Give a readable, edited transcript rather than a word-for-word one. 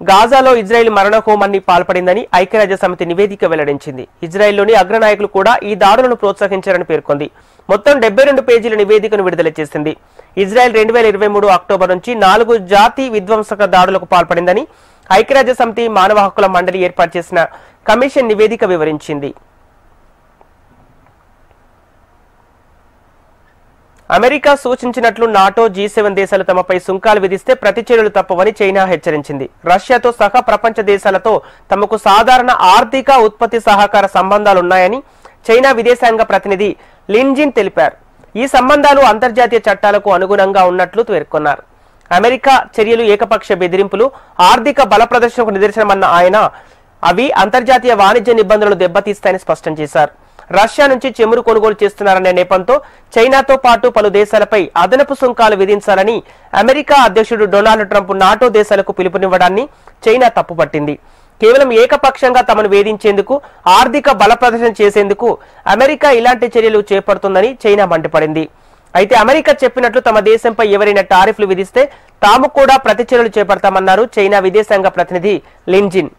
గాజాలో Israel మరణ హోమాన్ని పాల్పడిందని ఐక్యరాజ్యసమితి నివేదిక వెల్లడించింది. ఇజ్రాయెల్లోని అగ్రనాయకులు కూడా ఈ దాడులను ప్రోత్సహించారని పేర్కొంది. మొత్తం 72 పేజీల నివేదికను విడుదల చేసింది. ఇజ్రాయెల్ 2023 అక్టోబర్ నుంచి 4 జాతి విధ్వంసక దాడులకు పాల్పడిందని ఐక్యరాజ్యసమితి మానవ హక్కుల మండలి ఏర్పాటు చేసిన కమిషన్ నివేదిక వివరించింది. అమెరికా సూచించినట్లు నాటో G7 దేశాలు తమపై సుంకాలు విధిస్తే ప్రతిచర్యలు తప్పవని చైనా హెచ్చరించింది. రష్యాతో సహా ప్రపంచ దేశాలతో తమకు సాధారణ ఆర్థిక ఉత్పత్తి సహకార సంబంధాలున్నాయని చైనా విదేశాంగ ప్రతినిధి లిన్జిన్ తెలిపారు. ఈ సంబంధాలు అంతర్జాతీయ చట్టాలకు అనుగుణంగా ఉన్నట్లు పేర్కొన్నారు. అమెరికా చర్యలు ఏకపక్ష బెదిరింపులు, ఆర్థిక బల ప్రదర్శనకు నిదర్శనమన్న ఆయన అవి అంతర్జాతీయ వాణిజ్య నిబంధనలు దెబ్బతీస్తాయని స్పష్టం చేశారు. రష్యా నుంచి చెమురు కొనుగోలు చేస్తున్నారనే నెపంతో చైనాతో పాటు పలు దేశాలపై అదనపు సుంకాలు విధించాలని అమెరికా అధ్యక్షుడు డొనాల్డ్ ట్రంప్ నాటో దేశాలకు పిలుపునివ్వడాన్ని చైనా తప్పుపట్టింది. కేవలం ఏకపక్షంగా తమను వేధించేందుకు, ఆర్థిక బల ప్రదర్శన చేసేందుకు అమెరికా ఇలాంటి చర్యలు చేపడుతుందని చైనా మండిపడింది. అయితే అమెరికా చెప్పినట్లు తమ దేశంపై ఎవరైనా టారిఫ్లు విధిస్తే తాము కూడా ప్రతిచర్యలు చేపడతామన్నారు చైనా విదేశాంగ ప్రతినిధి లిన్జిన్.